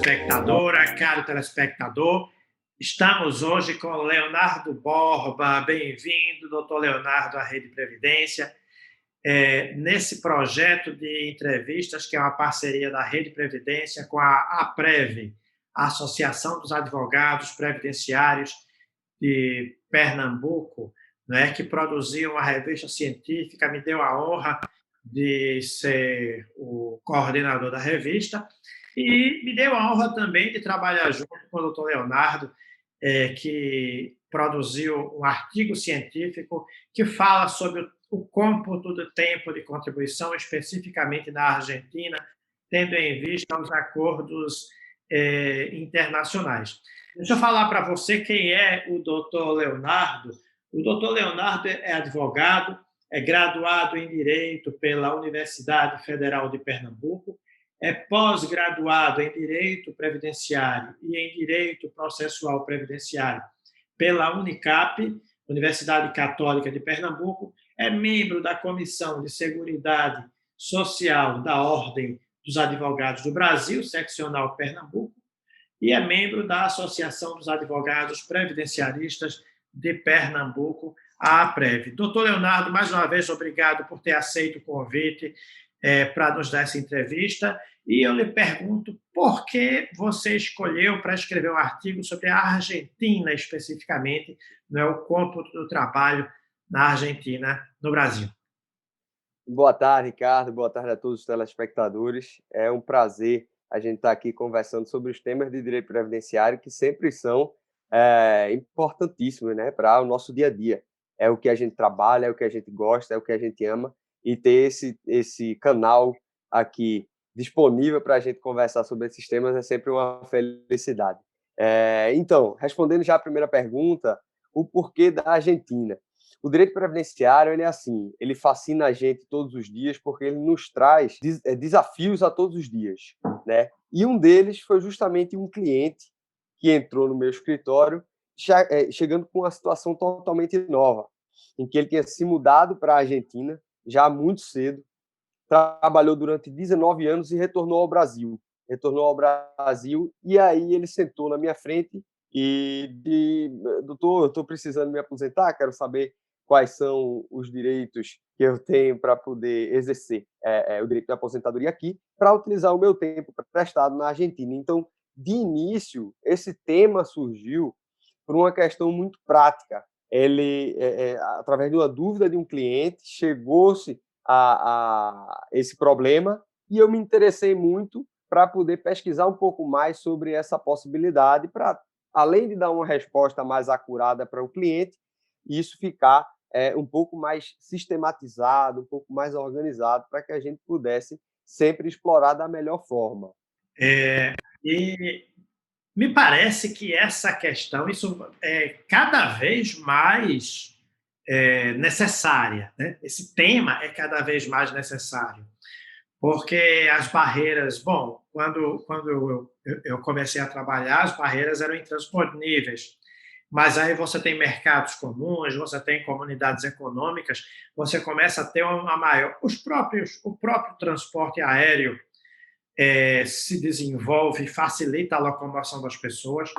telespectadora, caro telespectador, estamos hoje com Leonardo Borba. Bem-vindo, doutor Leonardo, à Rede Previdência. Nesse projeto de entrevistas, que é uma parceria da Rede Previdência com a APREV, a Associação dos Advogados Previdenciários de Pernambuco, né, que produziu uma revista científica, me deu a honra de ser o coordenador da revista e me deu a honra também de trabalhar junto com o doutor Leonardo, que produziu um artigo científico que fala sobre o cômputo do tempo de contribuição, especificamente na Argentina, tendo em vista os acordos internacionais. Deixa eu falar para você quem é o doutor Leonardo. O doutor Leonardo é advogado, é graduado em Direito pela Universidade Federal de Pernambuco, é pós-graduado em Direito Previdenciário e em Direito Processual Previdenciário pela Unicap, Universidade Católica de Pernambuco, é membro da Comissão de Seguridade Social da Ordem dos Advogados do Brasil, seccional Pernambuco, e é membro da Associação dos Advogados Previdenciaristas de Pernambuco, a APREV. Doutor Leonardo, mais uma vez, obrigado por ter aceito o convite para nos dar essa entrevista. E eu lhe pergunto por que você escolheu para escrever um artigo sobre a Argentina, especificamente, o cômputo do trabalho na Argentina, no Brasil. Boa tarde, Ricardo. Boa tarde a todos os telespectadores. É um prazer a gente estar aqui conversando sobre os temas de direito previdenciário que sempre são importantíssimos, né, para o nosso dia a dia. É o que a gente trabalha, é o que a gente gosta, é o que a gente ama, e ter esse canal aqui disponível para a gente conversar sobre esses temas é sempre uma felicidade. Então, respondendo já a primeira pergunta, o porquê da Argentina. O direito previdenciário, ele é assim, ele fascina a gente todos os dias porque ele nos traz desafios a todos os dias, né? E um deles foi justamente um cliente que entrou no meu escritório chegando com uma situação totalmente nova, em que ele tinha se mudado para a Argentina já muito cedo, trabalhou durante 19 anos e retornou ao Brasil. E aí ele sentou na minha frente e disse: doutor, eu estou precisando me aposentar, quero saber quais são os direitos que eu tenho para poder exercer o direito de aposentadoria aqui, para utilizar o meu tempo prestado na Argentina. Então, de início, esse tema surgiu por uma questão muito prática. Ele, através de uma dúvida de um cliente, chegou-se a esse problema e eu me interessei muito para poder pesquisar um pouco mais sobre essa possibilidade, para, além de dar uma resposta mais acurada para o cliente, isso ficar um pouco mais sistematizado, um pouco mais organizado, para que a gente pudesse sempre explorar da melhor forma. E me parece que essa questão, isso é cada vez mais necessária, né? Esse tema é cada vez mais necessário, porque as barreiras, bom, quando eu comecei a trabalhar, as barreiras eram intransponíveis, mas aí você tem mercados comuns, você tem comunidades econômicas, você começa a ter uma maior... O próprio transporte aéreo se desenvolve, facilita a locomoção das pessoas,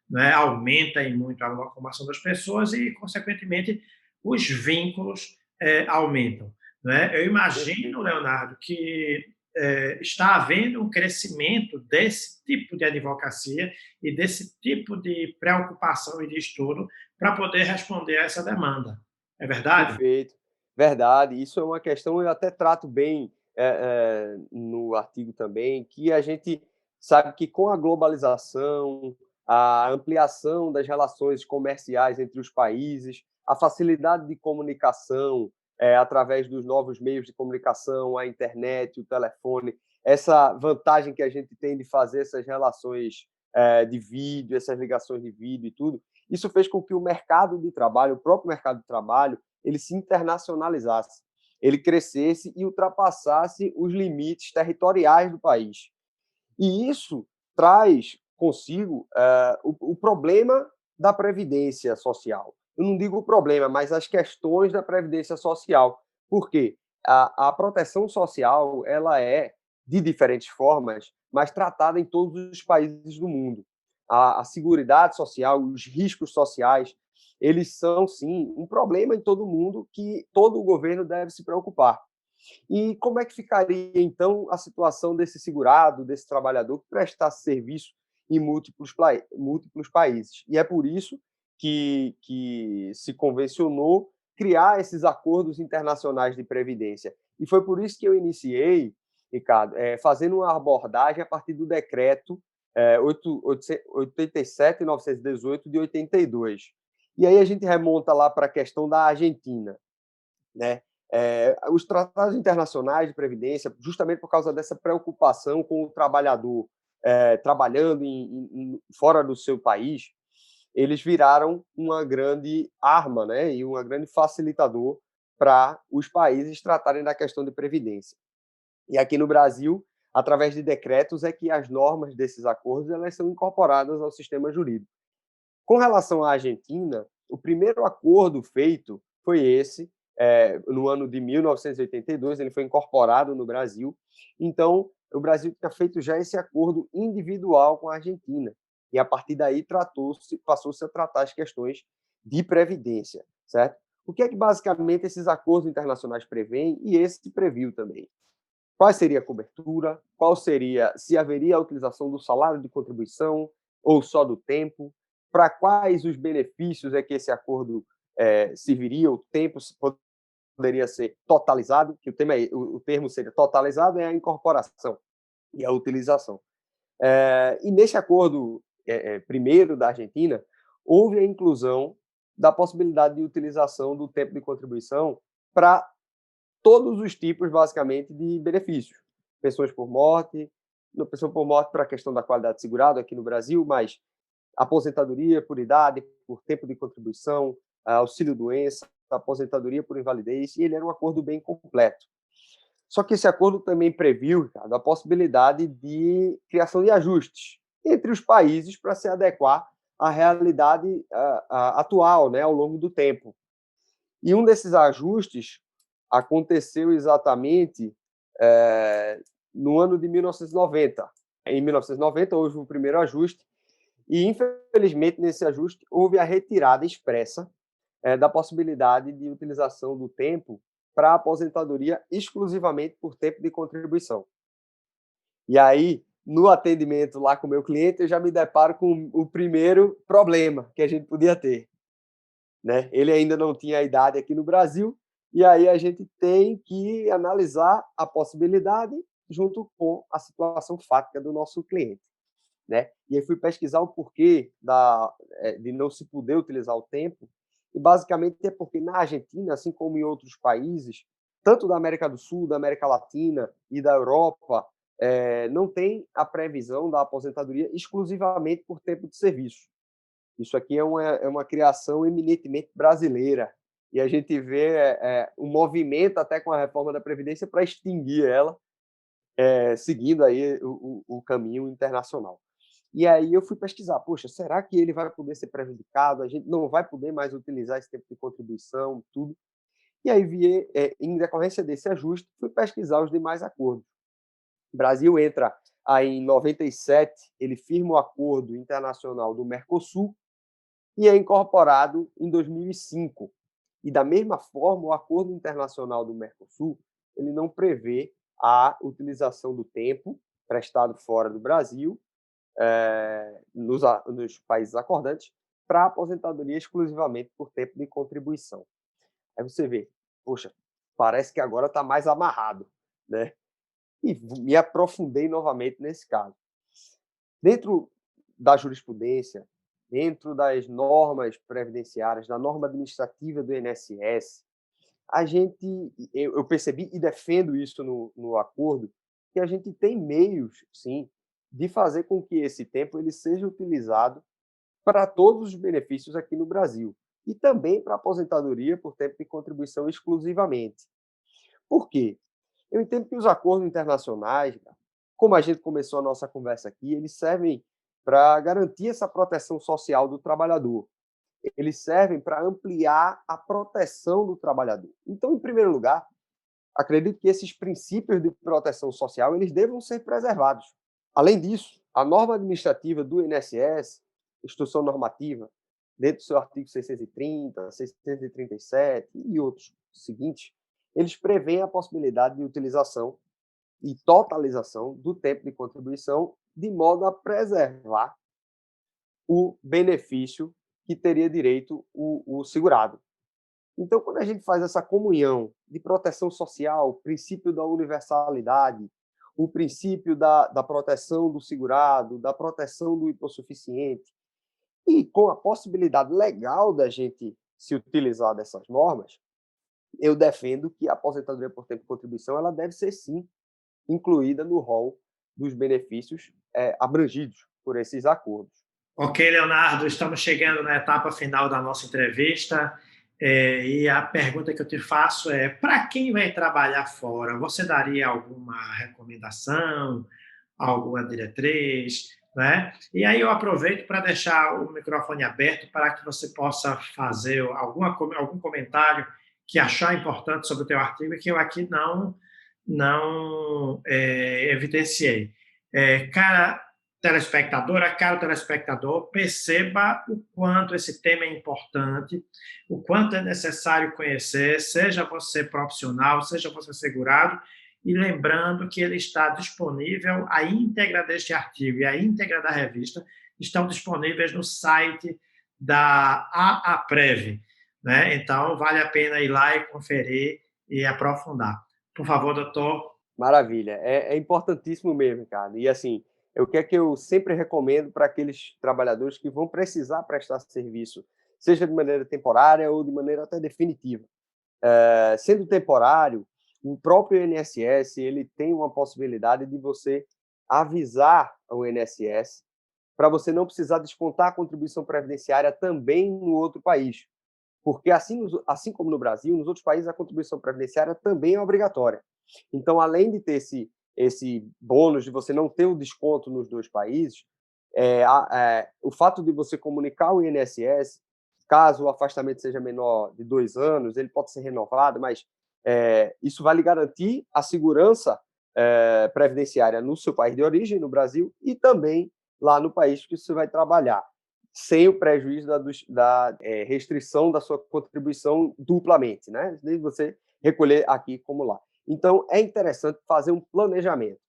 né? Aumenta em muito a locomoção das pessoas e, consequentemente, os vínculos aumentam. Né? Eu imagino, Leonardo, que está havendo um crescimento desse tipo de advocacia e desse tipo de preocupação e de estudo para poder responder a essa demanda. É verdade? Perfeito. Verdade. Isso é uma questão, eu até trato bem no artigo também, que a gente sabe que com a globalização, a ampliação das relações comerciais entre os países, a facilidade de comunicação através dos novos meios de comunicação, a internet, o telefone, essa vantagem que a gente tem de fazer essas relações de vídeo, essas ligações de vídeo e tudo, isso fez com que o mercado de trabalho, o próprio mercado de trabalho, ele se internacionalizasse, ele crescesse e ultrapassasse os limites territoriais do país. E isso traz consigo o problema da previdência social. Eu não digo o problema, mas as questões da previdência social. Por quê? A proteção social, ela é de diferentes formas, mas tratada em todos os países do mundo. A seguridade social, os riscos sociais, eles são, sim, um problema em todo mundo que todo o governo deve se preocupar. E como é que ficaria, então, a situação desse segurado, desse trabalhador que presta serviço em múltiplos países? E é por isso que se convencionou criar esses acordos internacionais de previdência. E foi por isso que eu iniciei, Ricardo, fazendo uma abordagem a partir do decreto 87.918 de 82. E aí a gente remonta lá para a questão da Argentina, né? Os tratados internacionais de previdência, justamente por causa dessa preocupação com o trabalhador trabalhando fora do seu país, eles viraram uma grande arma, né, e um grande facilitador para os países tratarem da questão de previdência. E aqui no Brasil, através de decretos, é que as normas desses acordos elas são incorporadas ao sistema jurídico. Com relação à Argentina, o primeiro acordo feito foi esse, no ano de 1982, ele foi incorporado no Brasil. Então, o Brasil tinha feito já esse acordo individual com a Argentina. E, a partir daí, passou-se a tratar as questões de previdência, certo? O que é que, basicamente, esses acordos internacionais prevêem? E esse previu também. Qual seria a cobertura? Qual seria, se haveria a utilização do salário de contribuição ou só do tempo? Para quais os benefícios é que esse acordo serviria? O tempo poderia ser totalizado, que o termo seria totalizado, é a incorporação e a utilização. E nesse acordo primeiro da Argentina, houve a inclusão da possibilidade de utilização do tempo de contribuição para todos os tipos, basicamente, de benefícios. Pensões por morte, não pensão por morte para a questão da qualidade de segurado aqui no Brasil, mas aposentadoria por idade, por tempo de contribuição, auxílio-doença, aposentadoria por invalidez, e ele era um acordo bem completo. Só que esse acordo também previu, Ricardo, a possibilidade de criação de ajustes entre os países para se adequar à realidade atual, né, ao longo do tempo. E um desses ajustes aconteceu exatamente no ano de 1990. Em 1990 houve o primeiro ajuste e, infelizmente, nesse ajuste houve a retirada expressa da possibilidade de utilização do tempo para a aposentadoria exclusivamente por tempo de contribuição. E aí, no atendimento lá com o meu cliente, eu já me deparo com o primeiro problema que a gente podia ter, né? Ele ainda não tinha a idade aqui no Brasil, e aí a gente tem que analisar a possibilidade junto com a situação fática do nosso cliente, né? E aí fui pesquisar o porquê de não se poder utilizar o tempo, e basicamente é porque na Argentina, assim como em outros países, tanto da América do Sul, da América Latina e da Europa, não tem a previsão da aposentadoria exclusivamente por tempo de serviço. Isso aqui é uma criação eminentemente brasileira, e a gente vê um movimento até com a reforma da Previdência para extinguir ela, seguindo aí o caminho internacional. E aí eu fui pesquisar, poxa, será que ele vai poder ser prejudicado? A gente não vai poder mais utilizar esse tempo de contribuição, tudo. E aí, em decorrência desse ajuste, fui pesquisar os demais acordos. O Brasil entra aí em 97, ele firma o acordo internacional do Mercosul e é incorporado em 2005. E da mesma forma, o acordo internacional do Mercosul, ele não prevê a utilização do tempo prestado fora do Brasil nos países acordantes para aposentadoria exclusivamente por tempo de contribuição. Aí você vê, poxa, parece que agora está mais amarrado, né? E me aprofundei novamente nesse caso. Dentro da jurisprudência, dentro das normas previdenciárias, da norma administrativa do INSS, eu percebi e defendo isso no acordo, que a gente tem meios, sim, de fazer com que esse tempo ele seja utilizado para todos os benefícios aqui no Brasil e também para a aposentadoria por tempo de contribuição exclusivamente. Por quê? Eu entendo que os acordos internacionais, como a gente começou a nossa conversa aqui, eles servem para garantir essa proteção social do trabalhador. Eles servem para ampliar a proteção do trabalhador. Então, em primeiro lugar, acredito que esses princípios de proteção social eles devam ser preservados. Além disso, a norma administrativa do INSS, Instrução Normativa, dentro do seu artigo 630, 637 e outros seguintes, eles prevêem a possibilidade de utilização e totalização do tempo de contribuição de modo a preservar o benefício que teria direito o segurado. Então, quando a gente faz essa comunhão de proteção social, o princípio da universalidade, o princípio da proteção do segurado, da proteção do hipossuficiente, e com a possibilidade legal da gente se utilizar dessas normas, eu defendo que a aposentadoria por tempo de contribuição ela deve ser, sim, incluída no rol dos benefícios abrangidos por esses acordos. Ok, Leonardo, estamos chegando na etapa final da nossa entrevista. E a pergunta que eu te faço é: para quem vai trabalhar fora, você daria alguma recomendação, alguma diretriz? Né? E aí eu aproveito para deixar o microfone aberto para que você possa fazer algum comentário que achar importante sobre o teu artigo e que eu aqui não evidenciei. Cara telespectadora, caro telespectador, perceba o quanto esse tema é importante, o quanto é necessário conhecer, seja você profissional, seja você segurado, e lembrando que ele está disponível, a íntegra deste artigo e a íntegra da revista estão disponíveis no site da AAPREV, né? Então, vale a pena ir lá e conferir e aprofundar. Por favor, doutor. Maravilha, é importantíssimo mesmo, Ricardo. E assim, o que é que eu sempre recomendo para aqueles trabalhadores que vão precisar prestar serviço, seja de maneira temporária ou de maneira até definitiva. Sendo temporário, o próprio INSS ele tem uma possibilidade de você avisar ao INSS para você não precisar descontar a contribuição previdenciária também no outro país. Porque assim como no Brasil, nos outros países a contribuição previdenciária também é obrigatória. Então, além de ter esse bônus de você não ter o desconto nos dois países, o fato de você comunicar ao INSS, caso o afastamento seja menor de 2 anos, ele pode ser renovado, mas isso vai lhe garantir a segurança previdenciária no seu país de origem, no Brasil, e também lá no país que você vai trabalhar, sem o prejuízo da restrição da sua contribuição duplamente, né? Desde você recolher aqui como lá. Então, é interessante fazer um planejamento.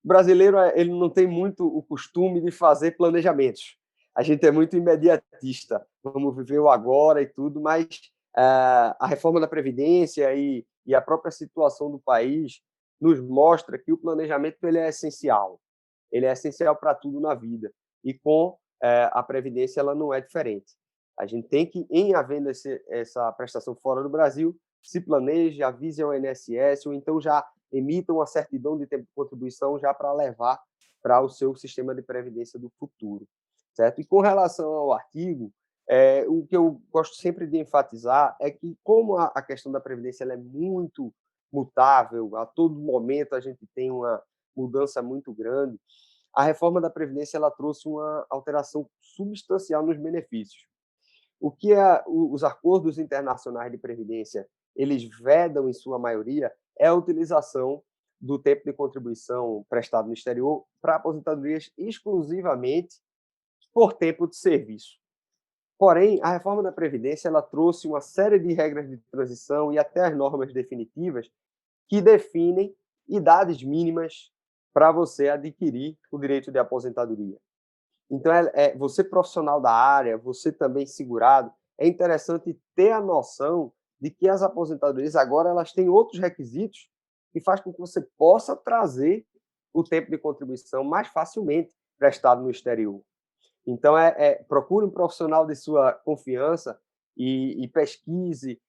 O brasileiro ele não tem muito o costume de fazer planejamentos. A gente é muito imediatista, vamos viver o agora e tudo, mas a reforma da Previdência e a própria situação do país nos mostra que o planejamento ele é essencial. Ele é essencial para tudo na vida. E com a Previdência ela não é diferente. A gente tem que, em havendo essa prestação fora do Brasil, se planeje, avise ao INSS, ou então já emita uma certidão de tempo de contribuição já para levar para o seu sistema de previdência do futuro. Certo? E com relação ao artigo, o que eu gosto sempre de enfatizar é que, como a questão da Previdência ela é muito mutável, a todo momento a gente tem uma mudança muito grande, a reforma da Previdência ela trouxe uma alteração substancial nos benefícios. O que os acordos internacionais de previdência eles vedam, em sua maioria, é a utilização do tempo de contribuição prestado no exterior para aposentadorias exclusivamente por tempo de serviço. Porém, a reforma da Previdência ela trouxe uma série de regras de transição e até as normas definitivas que definem idades mínimas para você adquirir o direito de aposentadoria. Então, você profissional da área, você também segurado, é interessante ter a noção de que as aposentadorias agora elas têm outros requisitos que faz com que você possa trazer o tempo de contribuição mais facilmente prestado no exterior. Então, procure um profissional de sua confiança e pesquise,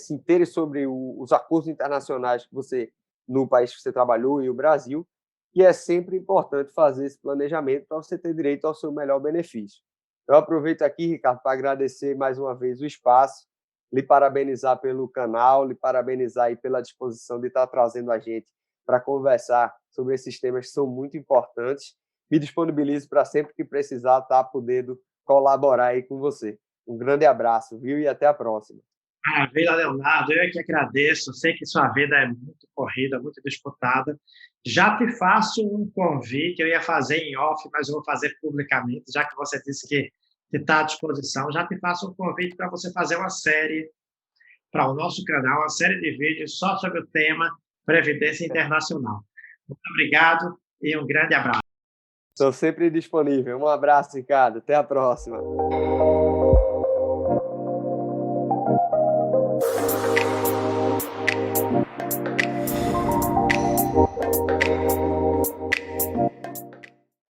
se intere sobre os acordos internacionais que você, no país que você trabalhou e o Brasil, e é sempre importante fazer esse planejamento para você ter direito ao seu melhor benefício. Eu aproveito aqui, Ricardo, para agradecer mais uma vez o espaço, lhe parabenizar pelo canal, lhe parabenizar aí pela disposição de estar trazendo a gente para conversar sobre esses temas que são muito importantes. Me disponibilizo para sempre que precisar estar podendo colaborar aí com você. Um grande abraço, viu? E até a próxima. Maravilha, Leonardo. Eu é que agradeço. Sei que sua vida é muito corrida, muito disputada. Já te faço um convite. Eu ia fazer em off, mas eu vou fazer publicamente, já que você disse que está à disposição. Já te faço um convite para você fazer uma série para o nosso canal, uma série de vídeos só sobre o tema Previdência Internacional. Muito obrigado e um grande abraço. Estou sempre disponível. Um abraço, Ricardo. Até a próxima.